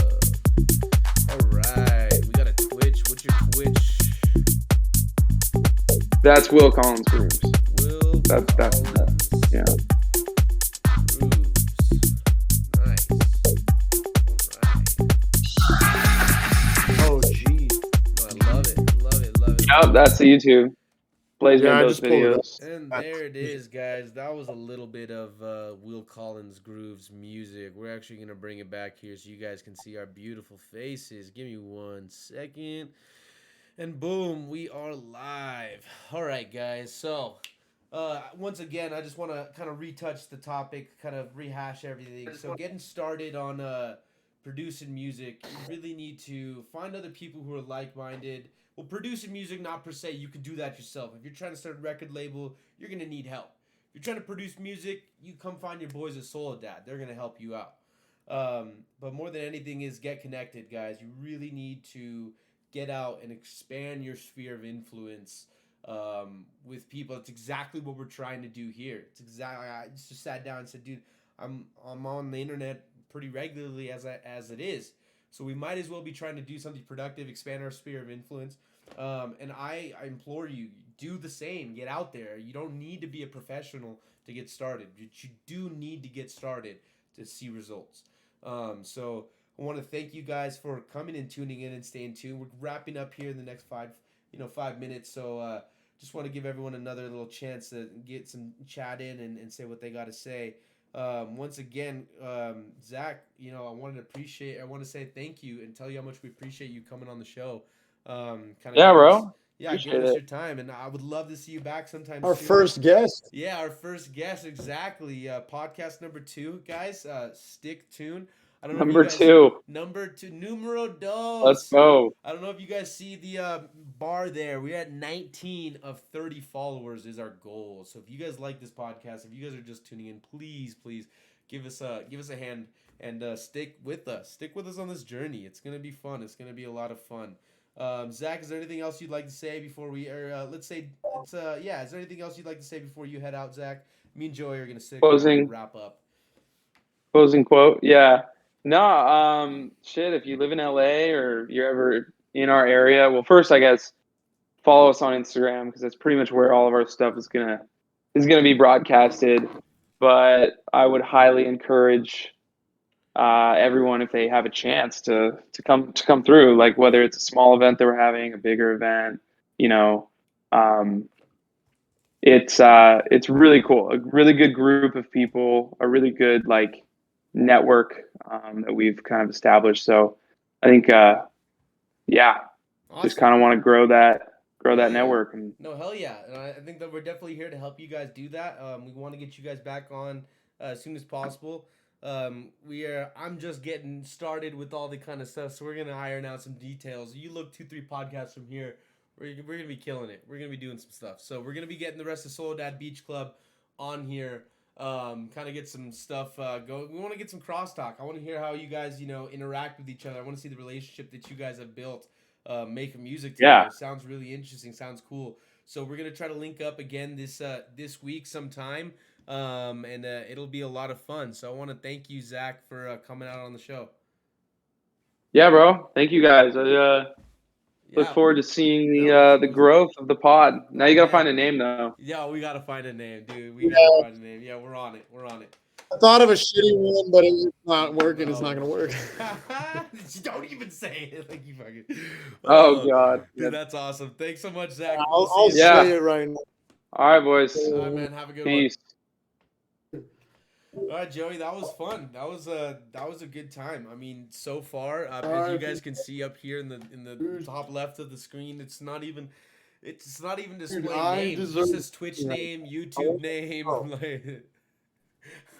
All right, we got a Twitch. What's your Twitch? That's Willcollinsgrooves. Will That's Collins yeah. Grooves. Nice. All right. Oh, gee. No, I love it. Yep, that's the YouTube. Blaze Yeah, I those just pulled it up. videos. And there it is, guys. That was a little bit of Willcollinsgrooves music. We're actually going to bring it back here so you guys can see our beautiful faces. Give me 1 second. And boom, we are live. All right, guys. So, once again, I just want to kind of retouch the topic, kind of rehash everything. So, getting started on producing music, you really need to find other people who are like-minded. Well, producing music, not per se. You can do that yourself. If you're trying to start a record label, you're going to need help. If you're trying to produce music, you come find your boys at Soledad. They're going to help you out. But more than anything is get connected, guys. You really need to get out and expand your sphere of influence with people. It's exactly what we're trying to do here. It's exactly. I just sat down and said, dude, I'm on the internet pretty regularly as it is. So we might as well be trying to do something productive, expand our sphere of influence. And I implore you, do the same. Get out there. You don't need to be a professional to get started. But you do need to get started to see results. So I want to thank you guys for coming and tuning in and staying tuned. We're wrapping up here in the next 5 minutes. So just want to give everyone another little chance to get some chat in and say what they got to say. Once again, Zach, I want to say thank you and tell you how much we appreciate you coming on the show. Yeah, bro. Give Appreciate us it. your time, and I would love to see you back sometime Our soon. first guest. Yeah, our first guest, exactly. Podcast number 2, guys. Stick tuned. I don't know Number if you guys, 2. Number 2, numero dos. Let's go. I don't know if you guys see the bar there. We're at 19 of 30 followers is our goal. So if you guys like this podcast, if you guys are just tuning in, please give us a hand and stick with us. Stick with us on this journey. It's gonna be fun. It's gonna be a lot of fun. Zach, is there anything else you'd like to say before we, is there anything else you'd like to say before you head out, Zach? Me and Joey are gonna sit down and wrap up. Closing quote. Yeah. No, shit, if you live in LA or you're ever in our area, well, first, I guess, follow us on Instagram because that's pretty much where all of our stuff is gonna be broadcasted. But I would highly encourage everyone, if they have a chance, to come through. Like whether it's a small event that we're having, a bigger event, it's really cool. A really good group of people, a really good network that we've kind of established. So I think, Awesome. just kind of want to grow that network. And no, hell yeah. And I think that we're definitely here to help you guys do that. We want to get you guys back on as soon as possible. I'm just getting started with all the kind of stuff, so we're gonna iron out some details. You look 2-3 podcasts from here, we're gonna be killing it. We're gonna be doing some stuff. So we're gonna be getting the rest of Solo Dad Beach Club on here. Kind of get some stuff going. We want to get some crosstalk. I want to hear how you guys, interact with each other. I want to see the relationship that you guys have built. Making music together. Yeah. Sounds really interesting. Sounds cool. So we're gonna try to link up again this week sometime. And it'll be a lot of fun. So I want to thank you, Zach, for coming out on the show. Yeah, bro. Thank you guys. I look forward to seeing the growth of the pod. Now you gotta find a name though. Yeah, we gotta find a name, dude. We gotta find a name. Yeah, we're on it. I thought of a shitty one, but it's not working. It's not gonna work. Don't even say it. Like you fucking. Oh God, dude, that's awesome. Thanks so much, Zach. I'll say it right now. All right, boys. All right, man. Have a good Peace. one. All right, Joey. That was fun. That was a good time. I mean, so far, as you guys can see up here in the top left of the screen, it's not even displaying names. It says Twitch name, YouTube name. Like,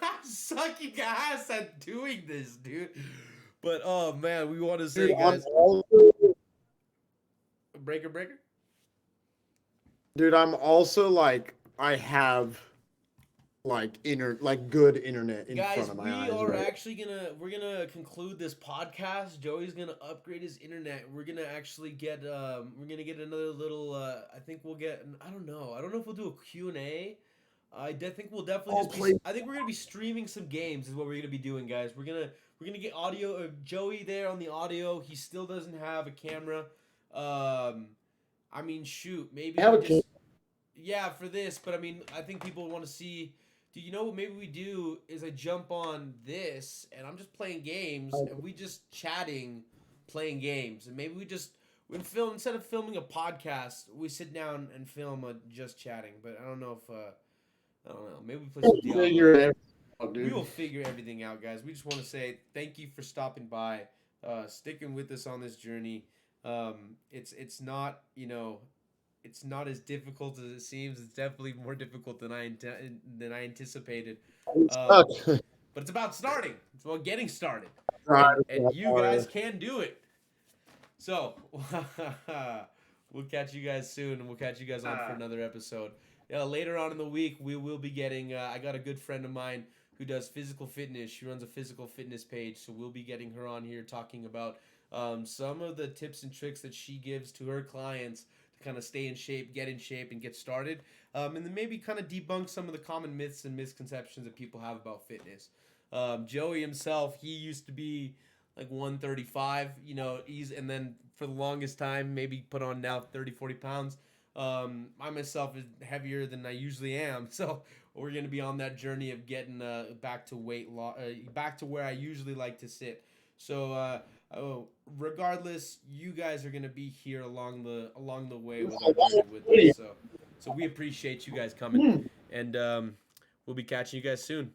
I'm sucking ass at doing this, dude. But oh man, we want to say, guys. Breaker. Dude, I'm also I have good internet in front of my eyes. Guys, we are actually we're gonna conclude this podcast. Joey's gonna upgrade his internet. We're gonna actually get another little I think we'll get, I don't know if we'll do a Q&A. I think we'll definitely I think we're gonna be streaming some games is what we're gonna be doing, guys. We're gonna get audio Joey there on the audio. He still doesn't have a camera. I mean, shoot, maybe for this, but I mean, I think people want to see. Do you know what maybe we do is I jump on this and I'm just playing games and we just chatting, playing games, and maybe instead of filming a podcast, we sit down and film just chatting. But I don't know. Maybe we play some Diablo. We will figure everything out, guys. We just want to say thank you for stopping by, sticking with us on this journey. It's not, it's not as difficult as it seems. It's definitely more difficult than I anticipated. But it's about starting. It's about getting started. And you guys can do it. So we'll catch you guys soon, and we'll catch you guys on for another episode. Later on in the week, we will be getting. I got a good friend of mine who does physical fitness. She runs a physical fitness page, so we'll be getting her on here talking about some of the tips and tricks that she gives to her clients to kind of stay in shape, get in shape, and get started. And then maybe kind of debunk some of the common myths and misconceptions that people have about fitness. Joey himself, he used to be like 135, you know, and then for the longest time, maybe put on now 30, 40 pounds. I myself is heavier than I usually am. So we're going to be on that journey of getting back to back to where I usually like to sit. So, regardless, you guys are going to be here along the way with our journey with us. So we appreciate you guys coming, and we'll be catching you guys soon.